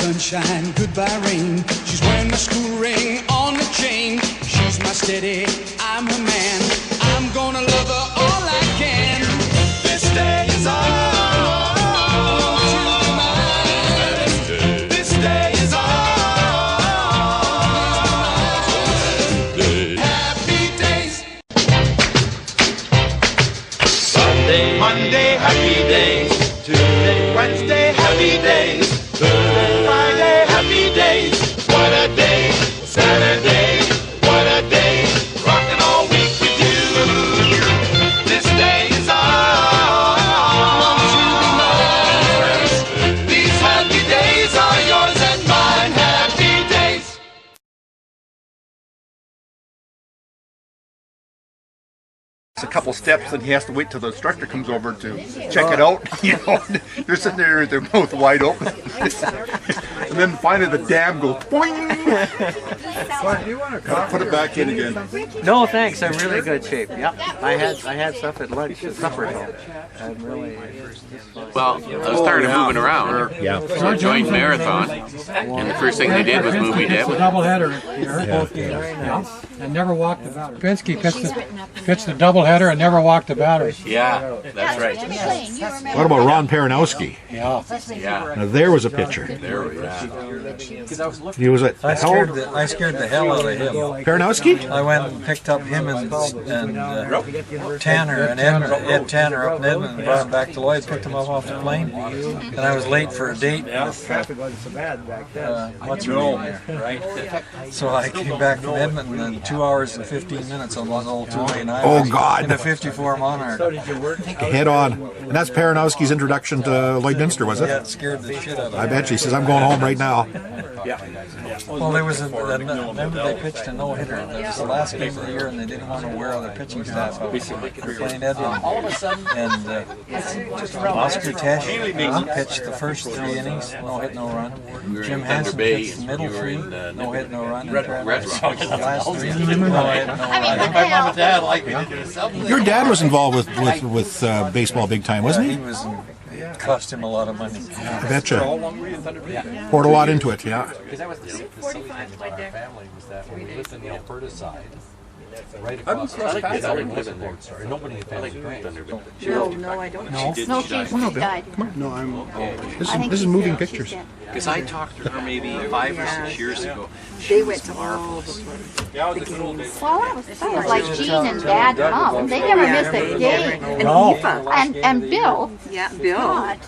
sunshine, goodbye rain. She's wearing my school ring on the chain. She's my steady, I'm her man. I'm gonna love her all I can. This day is all. This day is all. Happy days. Sunday, Monday, happy days. Tuesday, Wednesday, happy days. Thursday, Friday, happy days. What a day. Saturday, what a day. Rockin' all week with you. This day is ours. These happy days are yours and mine. Happy days. A couple steps, and he has to wait till the instructor comes over to check it out. You know, they're sitting there, their mouth wide open, and then finally the dam goes boing. Put it back in again. No, thanks. I'm really good shape. Yep. I had stuff at lunch, at supper. I'm really. Well, I was tired of moving around. Yeah. So I joined Marathon, and the first thing they did was move me to Edmonton. Doubleheader here, both games, and never walked the battery. Pinsky pitched the doubleheader and never walked the battery. Yeah, that's right. What about Ron Peranowski? Yeah. Yeah. Now there was a pitcher. There we go. He was at I scared the hell out of him. Peranowski? I went and picked up him and Tanner and Ed Tanner up in Edmonton and brought him back to Lloyd, picked him up off the plane. And I was late for a date with what's her name there, right? So I came back from Edmonton in 2 hours and 15 minutes on one old two-lane highway. Oh, God. In a 54 Monarch. Head on. And that's Peranowski's introduction to Lloydminster, was it? Yeah, it scared the shit out of me. I bet she says, I'm going home right now. Well, there was remember they pitched a no-hitter. It was the last game of the year, and they didn't want to wear other pitching staff out. They were playing Edmonton. And Oscar Tesh pitched the first 3 innings, no hit, no run. Jim Hansen pitched the middle 3, no hit, no run. And Travis pitched the last 3, no hit, no run. My mom and dad like me. Your dad was involved with baseball big time, wasn't He he? was. Cost him a lot of money. I betcha. Poured a lot into it, yeah. Because that was the silly thing about our family was that when we lived in the Alberta side, right across the street, nobody had passed No, I don't. No, she died. No, I'm. This is moving pictures. Because I talked to her maybe 5 or 6 years ago. They went to all the games. Well, that was like Gene and Dad Mom. They never missed a game. And Eva. And Bill. Yeah, Bill. God.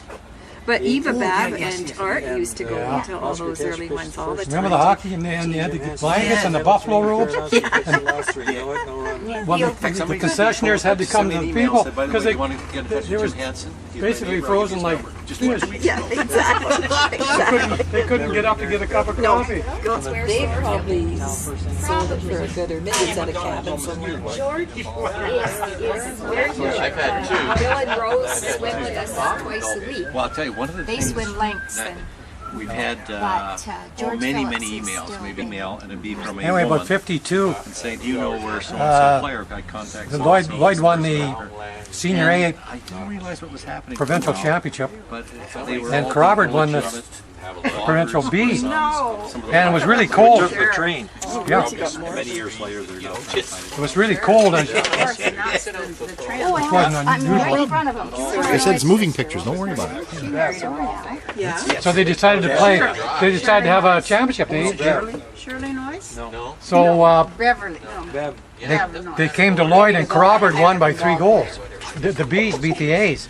But Eva Babb and Art used to go to all those early ones all the time. Remember the hockey and you had to get blankets and the buffalo robes? Well, the concessionaires had to come to the people because they were basically frozen like fish. Yeah, exactly. They couldn't get up to get a cup of coffee. They probably sold it for a good or maybe it's at a cabin somewhere. George is where I've had 2. Bill and Rose swim with us twice a week. Well, I'll tell you, one of the They things swim lengths. we've had many emails, maybe email, and it'd be from a Anyway, woman about 52. and saying, do you know where so-and-so player got contacts? Lloyd won the Senior A I didn't realize what was happening. Provincial Championship, But they were and all Corrobored people won that the shot Provincial it. B. No. And it was really cold. The train. Yeah, Many years later, they're now it was really cold. And I'm right in front of him. I said it's moving pictures. Don't worry about it. Yeah. so they decided to play. They decided to have a championship. Shirley Noyce? No. So Beverly. they came to Lloyd, and Corrobored won by 3 goals. The B's beat the A's.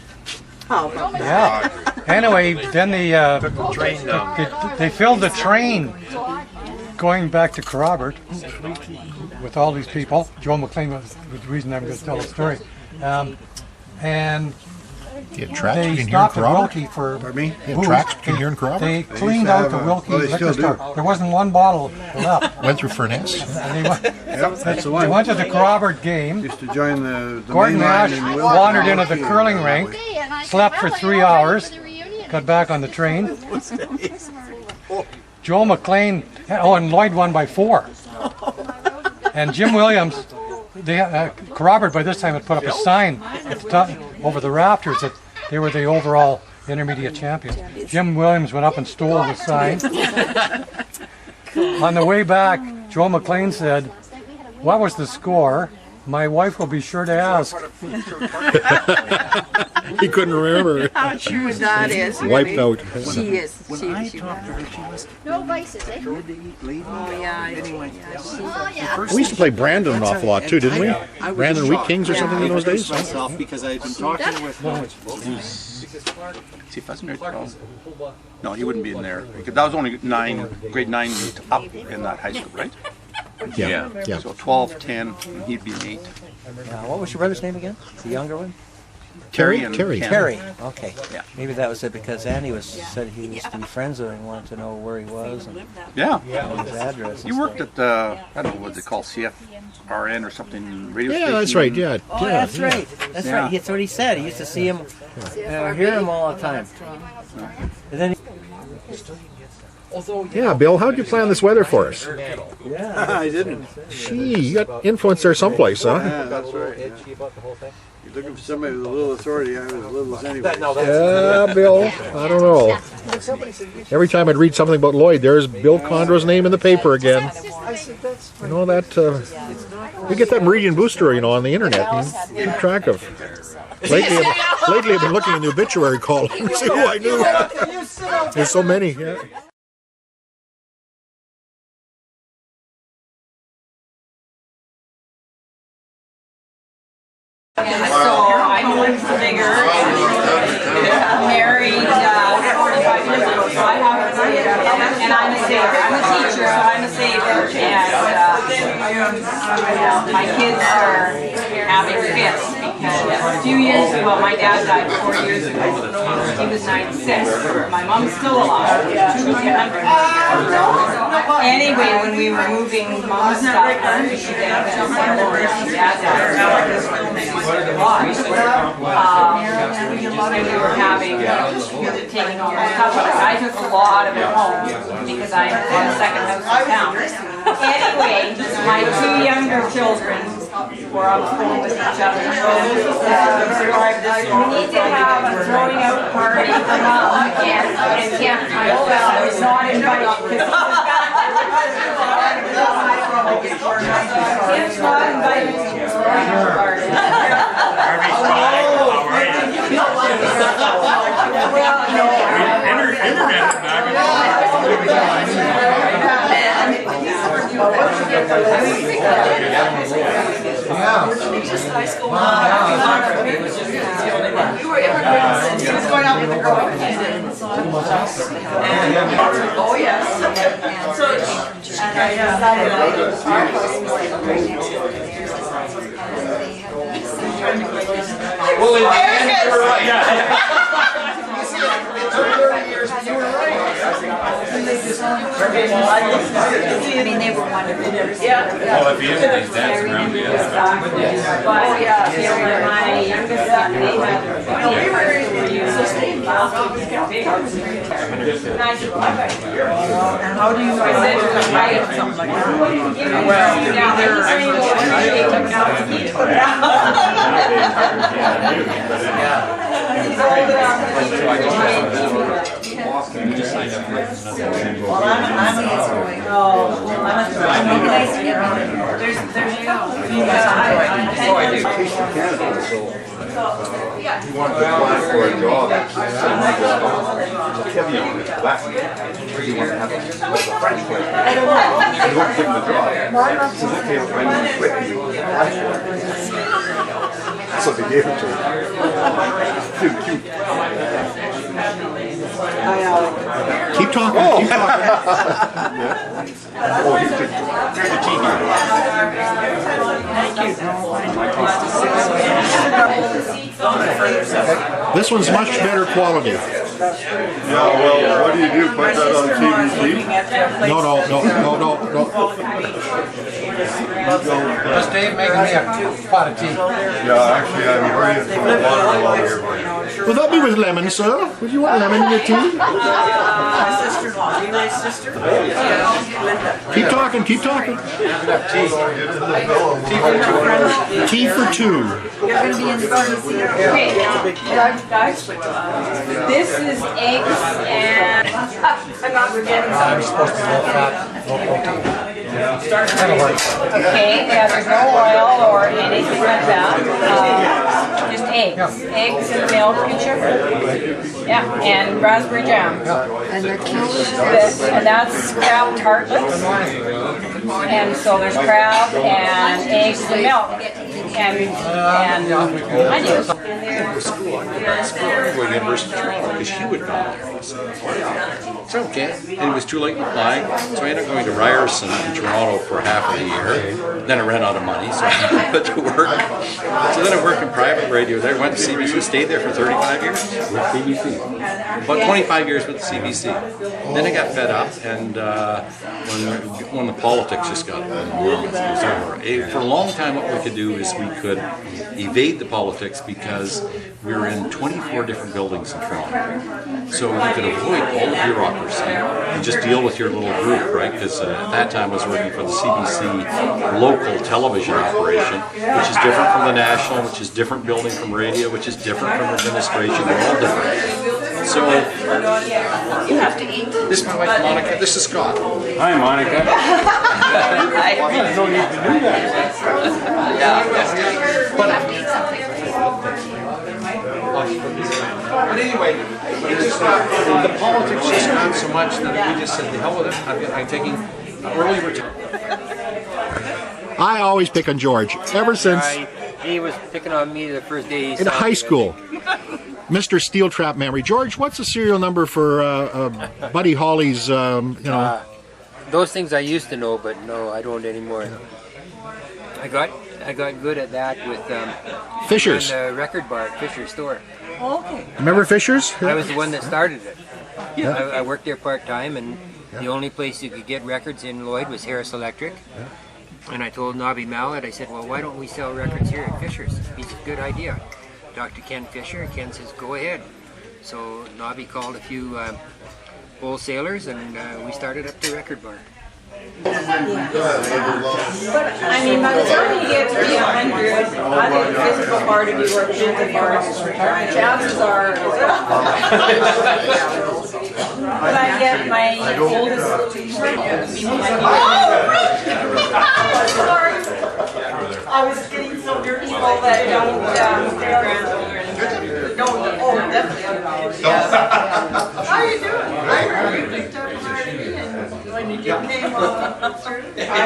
Oh, Yeah. Anyway, then they filled the train going back to Corrobored with all these people. Joe McLean was the reason I'm going to tell the story. And You had tracks they between here and stopped at Corrobored? Wilkie for Pardon me? You had tracks between here and Corrobored? They cleaned out the Wilkie liquor store. There wasn't one bottle left. Went through Furness? And That's the they one. went to the Corrobored game. Used to join the Gordon main Nash line in wandered into the curling rink, slept for 3 hours, got back on the train. Joe McLean, and Lloyd won by 4. And Jim Williams, Corrobored by this time had put up a sign at the top, over the rafters that they were the overall intermediate champions. Jim Williams went up and stole the sign. On the way back, Joe McLean said, "What was the score? My wife will be sure to ask." He couldn't remember. How true that is. Wiped really. out. She is. She No vices, eh? Oh, yeah. We used to play Brandon an awful lot too, didn't we? Brandon Wheat Kings or something in those days? Myself because I'd been talking with See, if that's in there 12. No, he wouldn't be in there. Because that was only grade 9 up in that high school, right? Yeah. So 12, 10, and he'd be an 8. what was your brother's name again? The younger one? Terry and Terry. Ken. Terry. Okay. Yeah. Maybe that was it because Andy said he was to be friends with him and wanted to know where he was and Yeah. his address. You worked at, I don't know what they call CFRN or something, radio station. Yeah, that's right. Yeah. Oh, that's right. That's right. That's what he said. He used to see him, hear him all the time. And then Yeah, Bill, how'd you plan this weather for us? I didn't. Gee, you got influence there someplace, huh? Yeah, that's right. Yeah. You're looking for somebody with a little authority. I have as little as anybody. Yeah, Bill, I don't know. Every time I'd read something about Lloyd, there's Bill Condro's name in the paper again. You know that, you get that Meridian Booster, on the internet and keep track of. Lately I've been looking in the obituary column to see who I knew. There's so many, yeah. So I moved bigger, married 45 years ago, so I have a saver, and I'm a saver. I'm a teacher, so I'm a saver, and my kids are having fits because a few years ago, my dad died 4 years ago. He was 96. My mom's still alive. She was 100. Anyway, when we were moving mom's stuff, she died. Dad died. And we were having, taking all my stuff. I took a lot of it home because I had a second house in town. Anyway, my 2 younger children were on the phone with each other. We need to have a throwing out party for mom and I was not invited because Kim's not invited to the throwing out party. Just high school. You were immigrants and she was going out with the girl. Oh yes. So and I decided our house was like right next to theirs. Well, in the end, you were right. You were right. I mean, they were wonderful. Yeah. Well, at the end of these dads around the But my youngest son, they had and how do you know that something like that? Well, he's old enough. He wanted to apply for a job. Heavy on it. Last year. He wanted to have a French place. He won't give him the job. He says, okay, when you quit, you apply for it. So they gave it to him. Cute. Keep talking. Oh, Keep talking. Oh, here's the tea here. This one's much better quality. Yeah, well, what do you do? Put that on TVC? No. That's Dave making me a pot of tea. Yeah, actually, I'm bringing some water along here. Will that be with lemon, sir? Would you want lemon in your tea? My sister-in-law, Leroy's sister. Keep talking, keep talking. Tea for two. You're going to be in the CDC. Okay, guys, this is eggs and I'm not forgetting I'm something. supposed to be low fat, low protein. That'll work. Okay, yeah, there's no oil or anything like that. Just eggs. Eggs and milk and sugar. Yeah, and raspberry jam. And the And that's crab tartlets. And so there's crab and eggs and milk. And onions. Going to University of Toronto because she would not. So okay, and it was too late in applying, so I ended up going to Ryerson in Toronto for half of the year. Then I ran out of money, so I went to work. So then I worked in private radio there, went to CBC, stayed there for 35 years with CBC. About 25 years with the CBC. Then I got fed up, and when the politics just got enormous, it was over. For a long time, what we could do is we could evade the politics because we were in 24 different buildings in Toronto. So you could avoid all the bureaucracy and just deal with your little group, right? Because at that time I was working for the CBC local television operation, which is different from the national, which is different building from radio, which is different from administration. They're all different. So You have to eat. this is my wife Monica. This is Scott. Hi, Monica. No need to do that. But anyway, it just the politics just got so much that we just said, the hell with it. I'm taking early retirement. I always pick on George, ever since He was picking on me the first day he in high school. Mr. Steel Trap Memory. George, what's the serial number for Buddy Holly's, Those things I used to know, but no, I don't anymore. I got good at that with Fisher's. in the record bar at Fisher's store. Okay. Remember Fisher's? I was the one that started it. Yeah. I worked there part-time, and the only place you could get records in Lloyd was Harris Electric. And I told Nobby Mallet, I said, well, why don't we sell records here at Fisher's? It's a good idea. Talked to Ken Fisher, Ken says, go ahead. So Nobby called a few wholesalers, and we started up the record bar. But I mean, by the time you get to be 100, I think the physical part of you or the mental part of you, chances are. But I get my oldest. Sorry. I was getting so dirty people that don't oh, definitely. How are you doing? When you get name I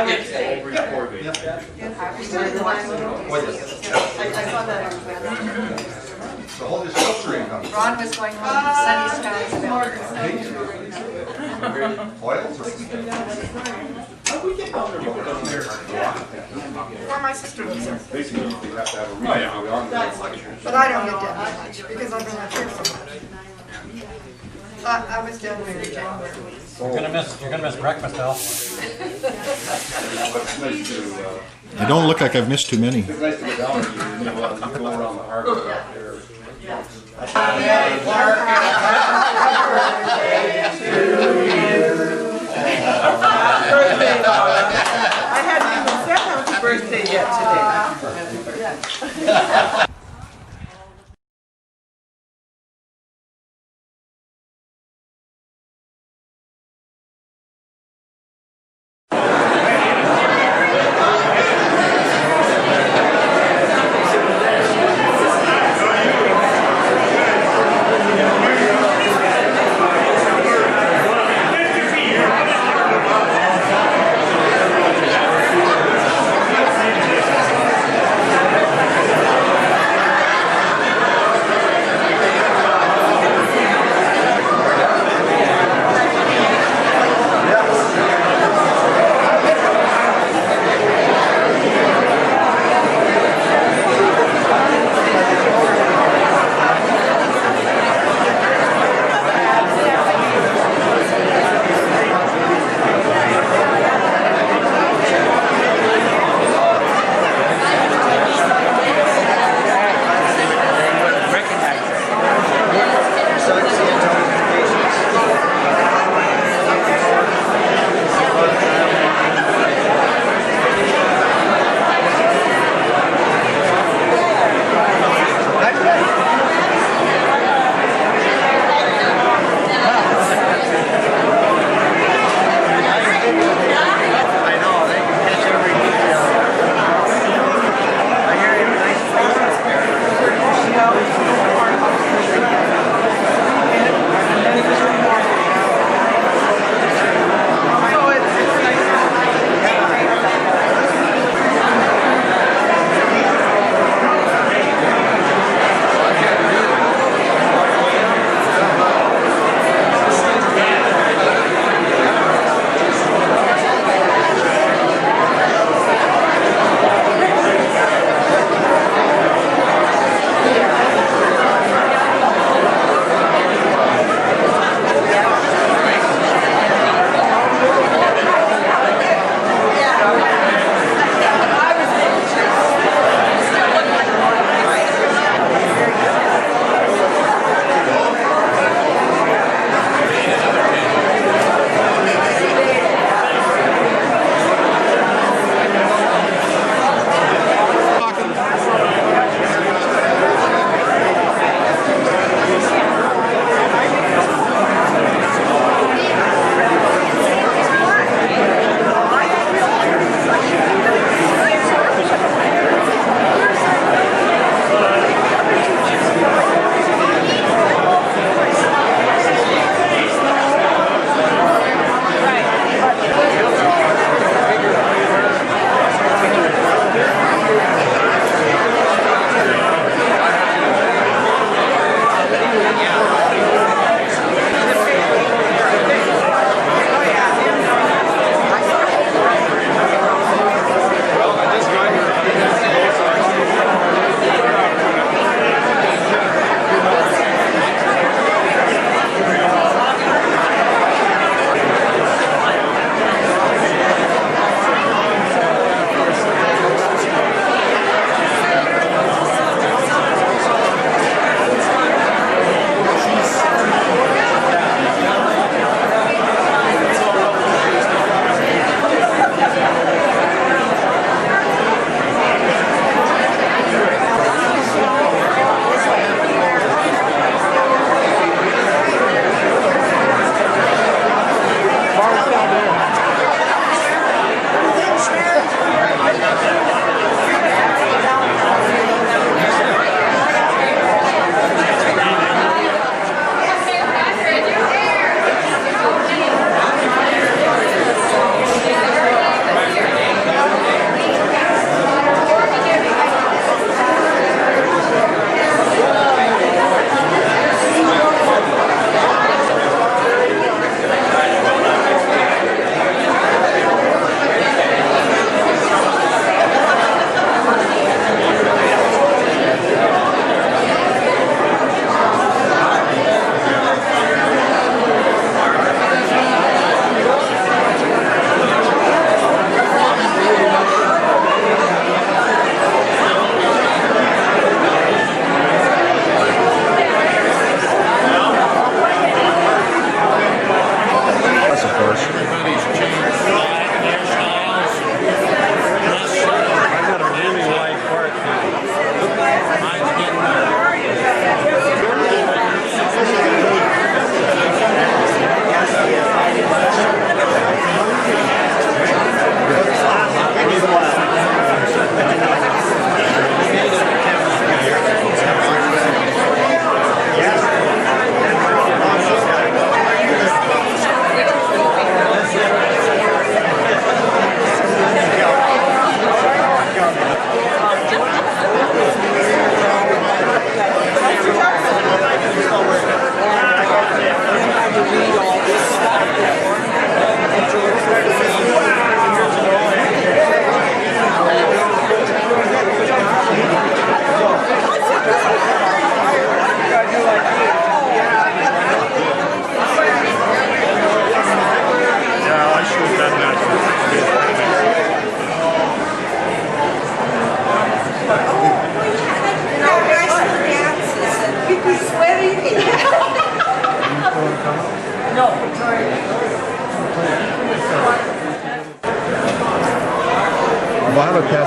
would say. I saw that. Ron was going home to Sunny Skies. Or my sister was there. But I don't get down that much because I've been up here so much. I was down there in January. You're gonna miss breakfast now. I don't look like I've missed too many. I haven't even said happy birthday yet today.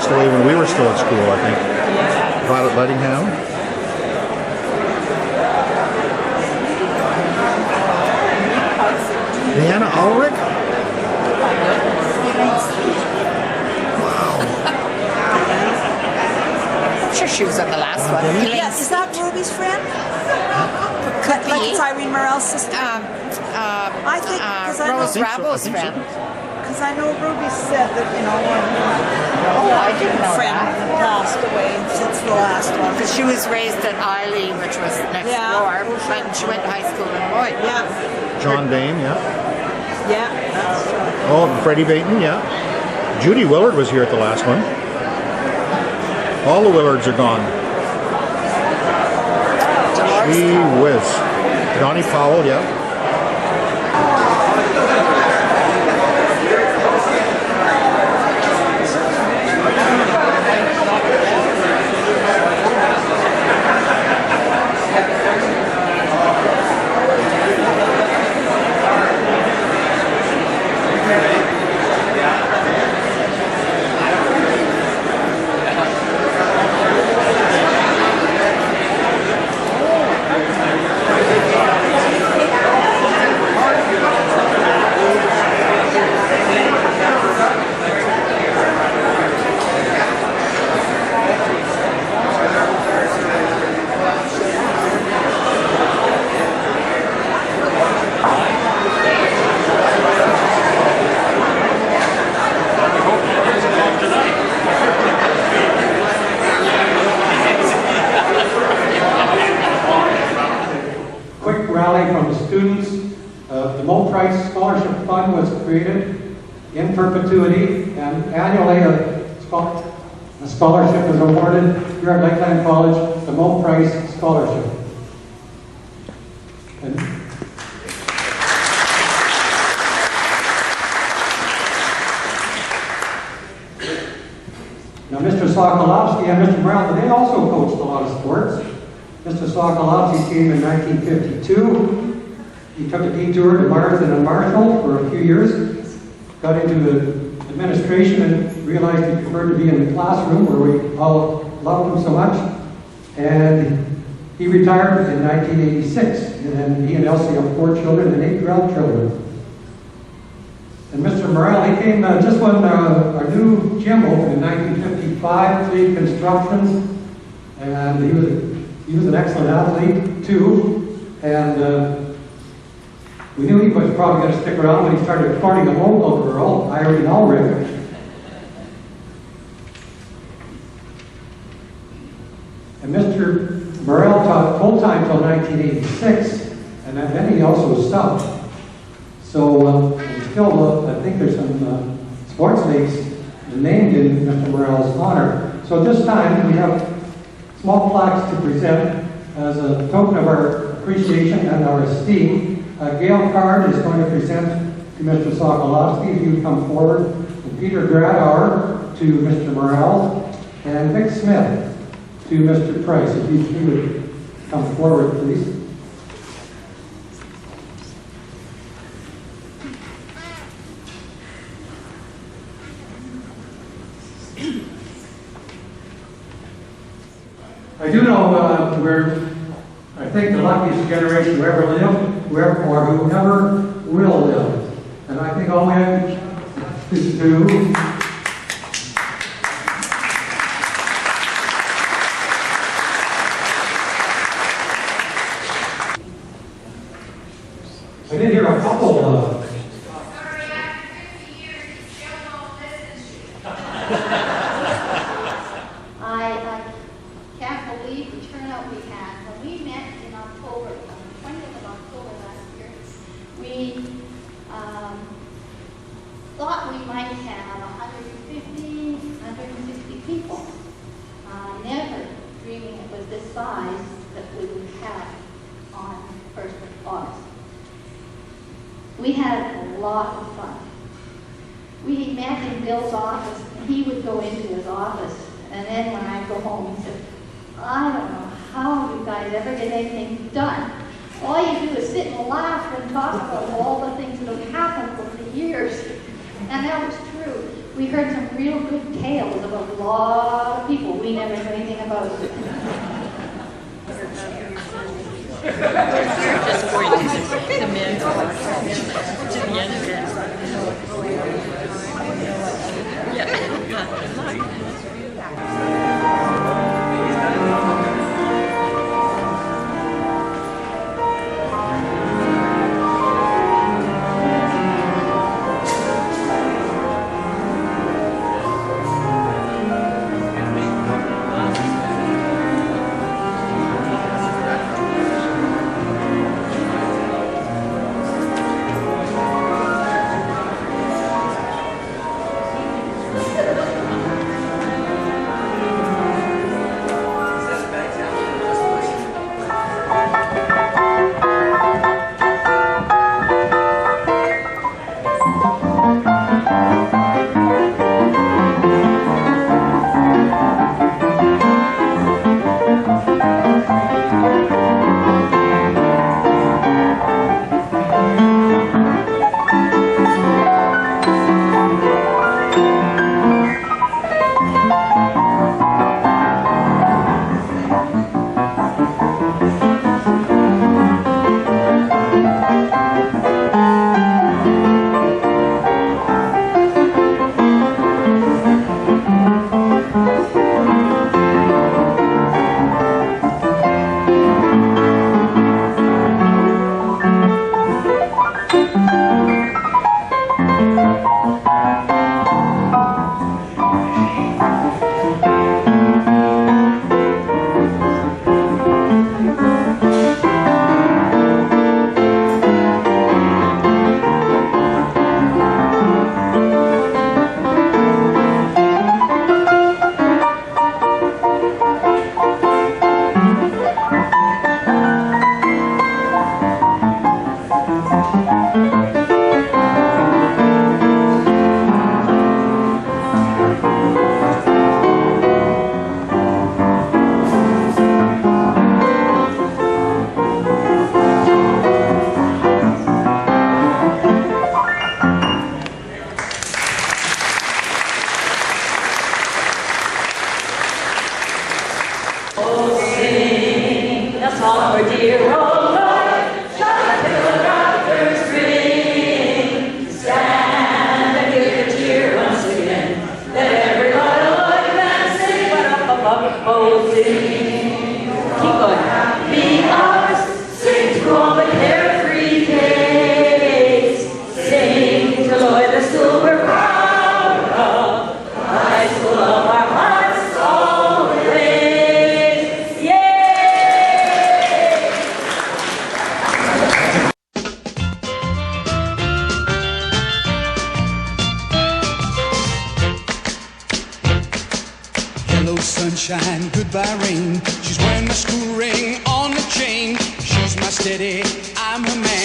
passed away when we were still at school, I think. Violet Lettingham. Deanna Ulrich? I'm sure she was on the last one. Yes, is that Ruby's friend? Like it's Irene Morel's sister? I think, because I know Rose Rabo's friend. Because I know Ruby said that, you know, one I didn't know friend that. passed away since the last one. Because she was raised at Eileen, which was next door, and she went to high school in Lloyd. Yeah. John Dane, yeah. Yeah, that's right. Oh, Freddie Baton, yeah. Judy Willard was here at the last one. All the Willards are gone. Gee whiz. Donnie Powell, yeah. In perpetuity, and annually a scholarship is awarded here at Lakeland College, the Mo Price Scholarship. And now Mr. Sokolowski and Mr. Brown, they also coached a lot of sports. Mr. Sokolowski came in 1952. He took a detour to Marsden and Marshall for a few years. Got into the administration and realized he preferred to be in the classroom where we all loved him so much. And he retired in 1986. And then he and Elsie have 4 children and 8 grandchildren. And Mr. Morrell, he came just when our new gym opened in 1955, Cleat Construction. And he was an excellent athlete too. And we knew he was probably going to stick around when he started courting a local girl, Irene Ulrich. And Mr. Morrell taught full-time until 1986, and then he also subbed. So still, I think there's some sports leagues named in Mr. Morrell's honor. So this time we have small plaques to present as a token of our appreciation and our esteem. Gail Card is going to present to Mr. Sokolowski, if you would come forward, and Peter Gradauer to Mr. Morrell, and Vic Smith to Mr. Price. If you would come forward, please. I do know we're, I think, the luckiest generation who ever lived, or who never will live. And I think all we have is to I did hear a couple I can't believe the turnout we had. When we met in October, on the 20th of October last year, we thought we might have 150, 160 people. Never dreaming it was this size that we would have on 1st of August. We had a lot of fun. We met in Bill's office, and he would go into his office, and then when I'd go home, he said, I don't know how you guys ever get anything done. All you do is sit and laugh and talk about all the things that have happened over the years. And that was true. we heard some real good tales about a lot of people we never knew anything about. Just going to the men's bar, to the young men's bar. Sunshine, goodbye rain. She's wearing my school ring on the chain. She's my steady, I'm her man.